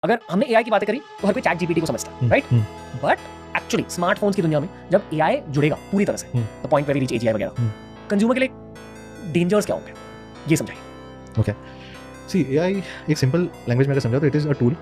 अगर हमने एआई की बातें करी तो हर कोई चैट जीपीटी को समझता है, राइट? बट एक्चुअली स्मार्टफोन्स की दुनिया में जब एआई जुड़ेगा पूरी तरह से, the point where we reach AGI वगैरह, कंज्यूमर के लिए डेंजर्स क्या होंगे, ये समझाइए। ओके, सी एआई एक सिंपल लैंग्वेज में अगर समझा तो it is a tool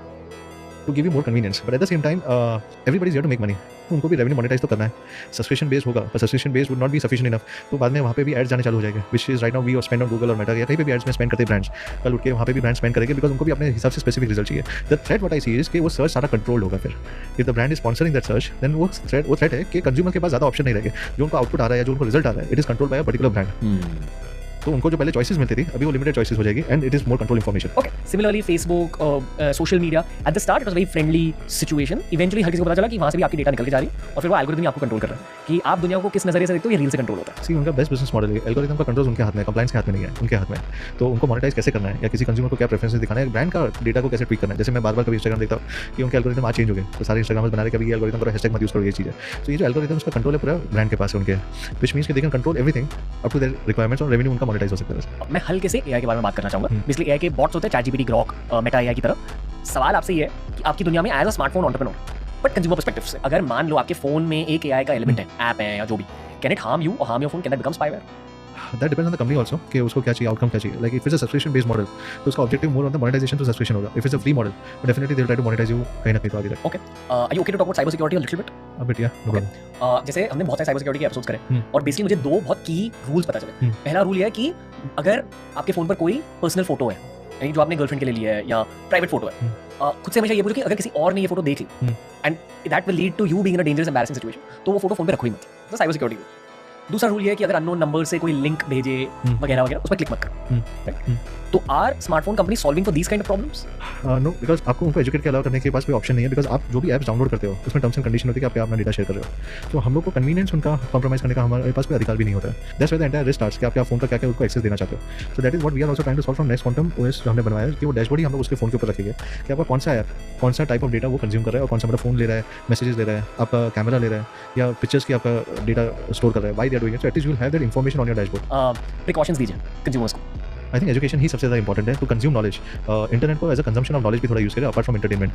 to give you more convenience, but at the same time everybody is here to make money. तो उनको भी रेवेन्यू मोनेटाइज तो करना है, सब्सक्रिप्शन बेस्ड होगा, पर subscription based would not be sufficient enough. तो बाद में वहाँ पे भी एड्स जाने चालू हो जाएंगे, which is right now we और स्पेंड ऑन गूगल और मेटा या कहीं पे भी एड्स में स्पेंड करते ब्रांड्स, कल उठ के वहाँ पे भी ब्रांड स्पेंड करेंगे, बिकॉज उनको भी अपने हिसाब से स्पेसिफिक रिजल्ट चाहिए। The threat what I see is कि वो सर्च सारा कंट्रोल होगा। फिर if the brand is sponsoring that search, then वो थ्रेट है कि कंज्यूमर के पास ज़्यादा ऑप्शन नहीं रहेंगे। जो उनको आउटपुट आ रहा है, जो उनको रिजल्ट आ रहा है, it is control by a particular brand. तो उनको जो पहले चॉइसेस मिलती थी, अभी वो लिमिटेड चॉइसेस हो जाएगी, and it is more control information. Okay, similarly Facebook, social media, at the start it was very friendly situation. Eventually हर किसी को पता चला कि वहां से भी आपकी डेटा निकल के जा रही है और फिर वो एल्गोरिथम ही आपको कंट्रोल कर रहा है कि आप दुनिया को किस नजरिए से देखते हो, ये रील से कंट्रोल होता है। सी उनका बेस्ट बिजनेस मॉडल है, एल्गोरिथम का कंट्रोल उनके हाथ में है, कंप्लायंस के हाथ में नहीं है, उनके हाथ में है। तो उनको मोनेटाइज कैसे करना है या किसी कंज्यूमर को क्या प्रेफरेंसेस दिखाना है, ब्रांड का डेटा को कैसे ट्वीक करना है। जैसे मैं बार बार कभी इंस्टाग्राम देखता हूँ कि उनके एल्गोरिथम आज चेंज हो गए, तो सारे इंस्टाग्रामर्स बना रहे कि अभी ये एल्गोरिथम करो, हैशटैग मत यूज करो, ये चीज़ है। तो ये जो एल्गोरिथम उसका कंट्रोल है पूरा ब्रांड के पास है उनके, विच मीन्स कि they can control everything up to their requirements और रेवेन्यू उनका मोनेटाइज हो सकता है। मैं हल्के से एआई के बारे में बात करना चाहूंगा। बेसिकली एआई के बॉट्स होते हैं, चैटजीपीटी, ग्रॉक, मेटा एआई की तरह। सवाल आपसे ये है कि आपकी दुनिया में as a smartphone entrepreneur, but consumer perspective से, अगर मान लो आपके फोन में एक एआई का एलिमेंट है, ऐप है या जो भी, कैन इट हार्म यू और harm your phone? Can that become spyware? That depends on the company also कि उसको क्या चाहिए, आउटकम क्या चाहिए। Like if it's a subscription based model, तो उसका objective more on the monetization to subscription होगा। If it's a free model, तो definitely they'll try to monetize you कहीं ना कहीं तो आगे तक। Okay, are you okay to talk about cyber security a little bit? A bit, yeah, no problem। जैसे हमने बहुत सारे साइबर सिक्योरिटी के एपिसोड्स करे और बेसिकली मुझे दो बहुत की रूल्स पता चले। पहला रूल ये है कि अगर आपके फोन पर कोई पर्सनल फोटो है, यानी जो आपने गर्लफ्रेंड के लिए लिया है या प्राइवेट फोटो है, खुद से हमेशा ये पूछो कि अगर किसी और ने ये फोटो देख ली and that will lead to you being in a dangerous embarrassing situation, तो वो फोटो फोन पे रखो ही मत। तो साइबर सिक्योरिटी। दूसरा रूल ये है कि अगर अननोन नंबर से कोई लिंक भेजे वगैरह वगैरह, उस पर क्लिक मत करो। तो are smartphone company solving for these kind of problems? No, because आपको उनको एजुकेट के अलावा करने के पास कोई ऑप्शन नहीं है, बिकॉज आप जो भी ऐप्स डाउनलोड करते हो उसमें टर्म्स एंड कंडीशन होती है कि आप अपना डेटा शेयर कर रहे हो। तो हम लोग को कन्वीनियंस उनका कॉम्प्रोमाइज करने का हमारे पास कोई अधिकार भी नहीं होता है। That's why the entire risk starts कि आप क्या फोन का क्या उनको एक्सेस देना चाहते हो। So that is what we are also trying to solve from next quantum OS जो हमने बनवाया है, कि वो डैशबोर्ड ही हम लोग उसके फोन के ऊपर रखेंगे कि आपका कौन सा ऐप, कौन सा टाइप ऑफ डेटा वो कंज्यूम कर रहा है और कौन सा मतलब फोन ले रहा है, मैसेजेस ले रहा है, आपका कैमरा ले रहा है या पिक्चर्स की आपका डेटा स्टोर कर रहा है, why they are doing it. So at least you will have that information on your dashboard. Precautions दीजिए कंज्यूमर्स को। आई थिंक एजुकेशन ही सबसे ज़्यादा इंपॉर्टेंट है टू कंज्यूम नॉलेज। इंटरनेट को as a consumption of knowledge भी थोड़ा use करें अपार्ट फ्रॉम एंटरटेनमेंट।